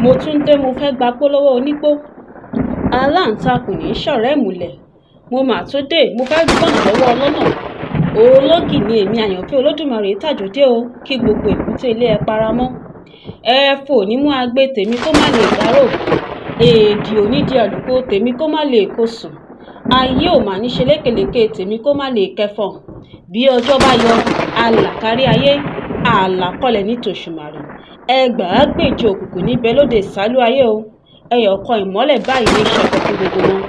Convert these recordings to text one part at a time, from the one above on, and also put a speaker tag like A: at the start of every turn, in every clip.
A: mo tún dé mo fẹ́ gbapò lọ́wọ́ onípò. Aláǹtakùn ní ṣọ̀rẹ́ ìmùlẹ̀. Mo mà tún dé mo fẹ́ gbọ̀nà lọ́wọ́ ọlọ́nà. Ológì ni èmi àyànfẹ́ Olódùmarè tàjòdé o, kí gbogbo èbúté ilé ẹ paramọ́. Ẹ̀fọ́ ò ní mú agbe tèmi kó má lè dárò. Èdì ò ní di àlùkò tèmi kó má lè kó sùn. Ayé ò mà ní ṣe lékelèké tèmi kó má lè kẹfọ̀n. Bí ọjọ́ bá yọ, alà kárí ayé, àlàkọlẹ̀ ní tòṣùmàrè. Ẹgbàágbèje òkùnkùn níbẹ̀ lóde ìsálú ayé o. Ẹyọ kan ìmọ́lẹ̀ báyìí ní ṣẹ̀kọ̀ fún gbogbo wọn.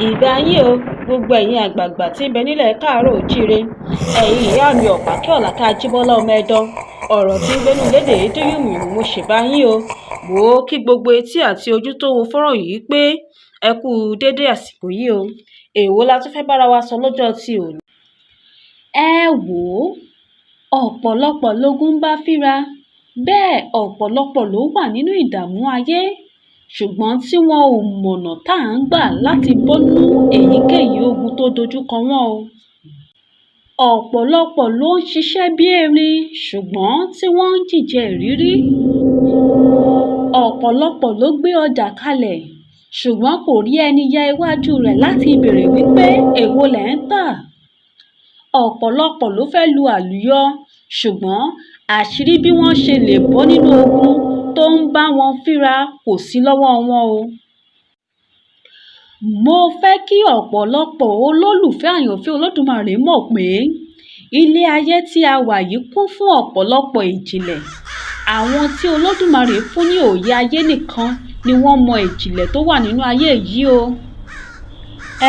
A: Ìgbà yín o, gbogbo ẹ̀yin àgbààgbà tí ń bẹ nílẹ̀ káàárọ̀ òjíire. Ẹ̀yin ìyá mi ọ̀pá kí ọ̀làká Ajíbọ́lá ọmọ Ẹdán. Ọ̀rọ̀ tí ń gbénú lédè Édóyùmù mo ṣèbá yín o. Wò ó kí gbogbo etí àti ojú tó wo fọ́nrán yìí pé ẹ kú déédé àsìkò yìí o. Èwo la tún fẹ́ bára wa sọ lọ́jọ́ ti òní.
B: Ẹ wò ó, ọ̀pọ̀lọpọ̀ lógun bá fíra, bẹ́ẹ̀ ọ̀pọ̀lọpọ̀ ló wà nínú ìdààmú ayé, ṣùgbọ́n tí wọn ò mọ̀nà tá à ń gbà láti bọ́nú èyíkéyìí ogun tó dojúkọ wọn o. Ọ̀pọ̀lọpọ̀ ló ń ṣiṣẹ́ bí erin, ṣùgbọ́n tí wọ́n ń jìjẹ ìrírí. Ọ̀pọ̀lọpọ̀ ló gbé ọjà kalẹ̀, ṣùgbọ́n kò rí ẹni ya iwájú rẹ̀ láti béèrè wípé èwo lẹ̀ ń tà. Ọ̀pọ̀lọpọ̀ ló fẹ́ lu àlùyọ, ṣùgbọ́n àṣírí bí wọ́n ṣe lè bọ́ nínú ogun tó ń bá wọn fínra kò sí lọ́wọ́ wọn o. Mo fẹ́ kí ọ̀pọ̀lọpọ̀ olólùfẹ́ àyànfẹ́ Olódùmarè mọ̀ pé ilé ayé tí a wà yìí kún fún ọ̀pọ̀lọpọ̀ ìjìnlẹ̀. Àwọn tí Olódùmarè fún ní òye ayé nìkan ni wọ́n mọ ìjìnlẹ̀ tó wà nínú ayé yìí o.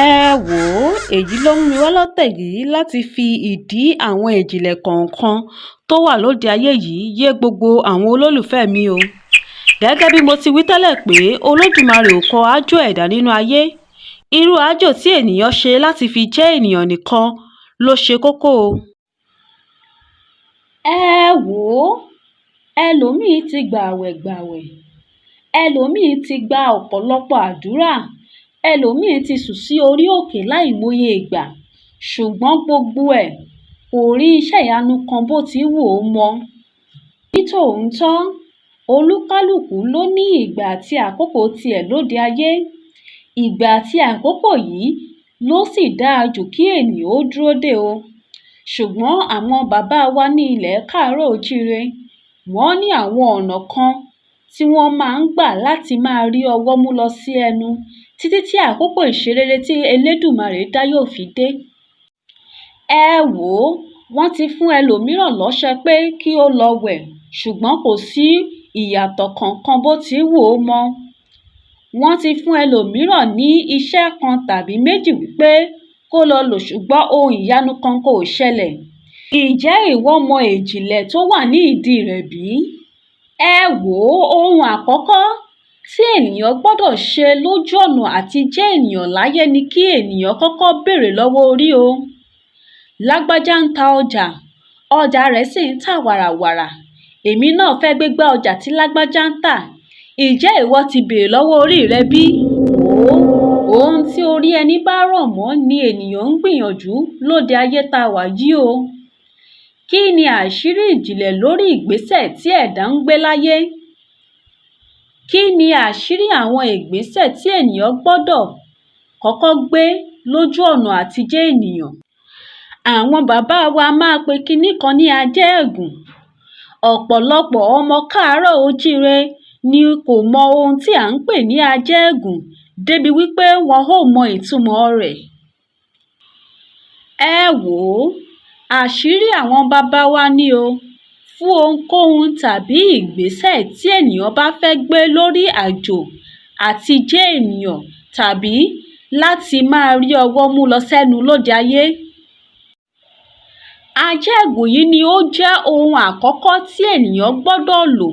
A: Ẹ wò ó, èyí ló mú mi wá lọ́tẹ̀ yìí láti fi ìdí àwọn ìjìnlẹ̀ kọ̀ọ̀kan tó wà lóde ayé yìí yé gbogbo àwọn olólùfẹ́ mi o. Gẹ́gẹ́ bí mo ti wí tẹ́lẹ̀ pé Olódùmarè ò kọ ájò ẹ̀dá nínú ayé. Irú ájò tí ènìyàn ṣe láti fi jẹ́ ènìyàn nìkan ló ṣe kókó o.
B: Ẹ wò ó, ẹlòmíì ti gbààwẹ̀, ẹlòmíì ti gba ọ̀pọ̀lọpọ̀ àdúrà, ẹlòmíì ti sùn sí orí òkè láìmọye ìgbà, ṣùgbọ́n gbogbo ẹ̀ kò rí iṣẹ́ ìyanu kan bó ti wù ó mọ. Nítòótọ́, olúkálùkù ló ní ìgbà àti àkókò tiẹ̀ lóde ayé. Ìgbà àti àkókò yìí ló sì dáa jù kí ènìyàn ó dúró dè o. Ṣùgbọ́n àwọn bàbá wa ní ilẹ̀ káàárọ̀ òjíire, wọ́n ní àwọn ọ̀nà kan tí wọ́n máa ń gbà láti máa rí ọwọ́ mú lọ sí ẹnu títí tí àkókò ìṣerere tí Elédùmarè dá yóò fi dé. Ẹ wò ó, wọ́n ti fún ẹlòmíràn lọ́ṣẹ pé kí ó lọ wẹ̀, ṣùgbọ́n kò sí ìyàtọ̀ kankan bó ti wù ó mọ. Wọ́n ti fún ẹlòmíràn ní iṣẹ́ kan tàbí méjì wípé kó lọ lò, ṣùgbọ́n ohun ìyanu kan kò ṣẹlẹ̀. Ǹjẹ́ ìwọ mọ ìjìnlẹ̀ tó wà ní ìdí rẹ̀ bí? Ẹ wò ó, ohun àkọ́kọ́ tí ènìyàn gbọ́dọ̀ ṣe lójú ọ̀nà àti jẹ́ ènìyàn láyé ni kí ènìyàn kọ́kọ́ béèrè lọ́wọ́ orí o. Lágbájá ń ta ọjà rẹ̀ sì ń tà wàràwàrà. Èmi náà fẹ́ gbégbá ọjà tí lágbájá ń tà. Ǹjẹ́ ìwọ ti béèrè lọ́wọ́ orí rẹ bí? Wò ó, ohun tí orí ẹni bá rọ̀ mọ́ ni ènìyàn ń gbìyànjú lóde ayé tá a wà yìí o. Kí ni àṣírí ìjìnlẹ̀ lórí ìgbésẹ̀ tí ẹ̀dá ń gbé láyé? Kí ni àṣírí àwọn ìgbésẹ̀ tí ènìyàn gbọ́dọ̀ kọ́kọ́ gbé lójú ọ̀nà àti jẹ́ ènìyàn? Àwọn bàbá wa máa pe kinní kan ní Ajegun. Ọ̀pọ̀lọpọ̀ ọmọ káàárọ̀ òjíire ni kò mọ ohun tí à ń pè ní Ajegun débi wípé wọn ò mọ ìtumọ̀ rẹ̀. Ẹ wò ó, àṣírí àwọn bàbá wa ni o. Fún ohunkóhun tàbí ìgbésẹ̀ tí ènìyàn bá fẹ́ gbé lórí àjò àti jẹ́ ènìyàn tàbí láti máa rí ọwọ́ mú lọ sẹ́nu lóde ayé. Ajegun yìí ni ó jẹ́ ohun àkọ́kọ́ tí ènìyàn gbọ́dọ̀ lò.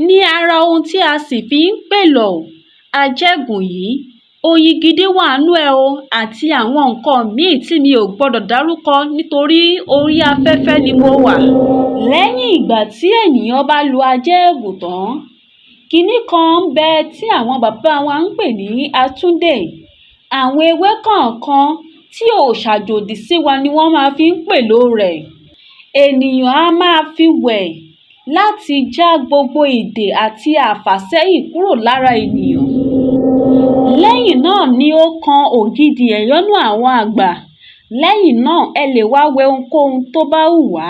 B: Ní ara ohun tí a sì fi ń pèlò Ajegun yìí, oyin gidi wà nínú ẹ̀ o, àti àwọn nǹkan míì tí mi ò gbọ́dọ̀ dárúkọ nítorí orí afẹ́fẹ́ ni mo wà. Lẹ́yìn ìgbà tí ènìyàn bá lo Ajegun tán, kinní kan ń bẹ tí àwọn bàbá wa ń pè ní Atúndè. Àwọn ewé kọ̀ọ̀kan tí ò ṣàjòdì sí wa ni wọ́n máa fi ń pèlò rẹ̀. Ènìyàn á máa fi wẹ̀ láti já gbogbo ìdè àti àfàsẹ́yìn kúrò lára ènìyàn. Lẹ́yìn náà ni ó kan ògidì ẹ̀yọ́nú àwọn àgbà. Lẹ́yìn náà ẹ lè wá wẹ ohunkóhun tó bá wù wá.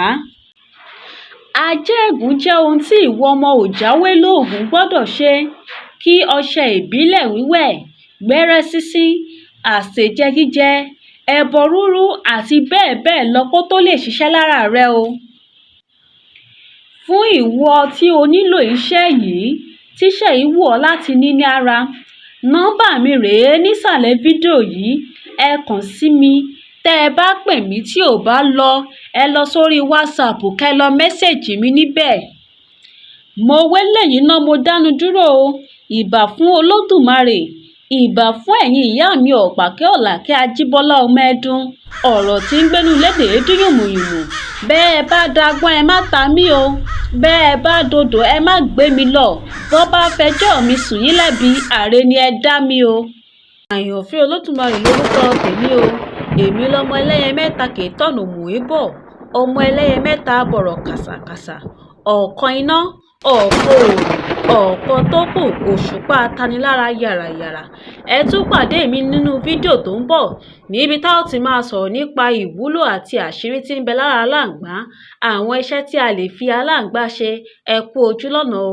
B: Ajegun jẹ́ ohun tí ìwọ ọmọ òjáwélóògùn gbọ́dọ̀ ṣe kí ọṣẹ ìbílẹ̀ wíwẹ̀, gbẹ́rẹ́ sínsín, àsèjẹ jíjẹ, ẹbọ rúrú àti bẹ́ẹ̀ bẹ́ẹ̀ lọ kó tó lè ṣiṣẹ́ lára rẹ o. Fún ìwọ tí o nílò iṣẹ́ yìí, tíṣẹ́ yìí wù ọ́ láti ní ní ara, nọ́mbà mi rèé nísàlẹ̀ fídíò yìí, ẹ kàn sí mi. Tẹ́ ẹ bá pè mí tí ò bá lọ, ẹ lọ sórí WhatsApp kẹ́ lọ mẹ́sẹ̀jì mi níbẹ̀. Mo wélé yìí ná mo dánu dúró o. Ìbà fún Olódùmarè, ìbà fún ẹ̀yin ìyá mi Ọ̀pàkẹ́ Ọ̀làkẹ́ Ajíbọ́lá ọmọ Ẹdun, ọ̀rọ̀ tí ń gbénú lédè dún yùmùyùmù. Bẹ́ẹ̀ bá dagbọ́n ẹ má ta mí o, bẹ́ẹ̀ bá dodò ẹ má gbé mi lọ, bọ́ bá fẹjọ́ mi sùn yín lẹ́bi, àre ni ẹ dá mi o.
A: Àyànfẹ́ Olódùmarè lórúkọ tèmi o. Èmi lọmọ ẹlẹ́yẹ mẹ́ta kì í tọ̀nà mùí bọ̀, ọmọ ẹlẹ́yẹ mẹ́ta bọ̀rọ̀ kàsàkàsà, ọ̀kan iná, ọ̀kan òòrùn, ọ̀kan tó kù òṣùpá tanilára yàràyàrà. Ẹ tún pàdé mi nínú fídíò tó ń bọ̀ níbi tá ó ti máa sọ̀rọ̀ nípa ìwúlò àti àṣírí tí ń bẹ lára aláǹgbá, àwọn iṣẹ́ tí a lè fi aláǹgbá ṣe. Ẹ kú ojú lọ́nà o.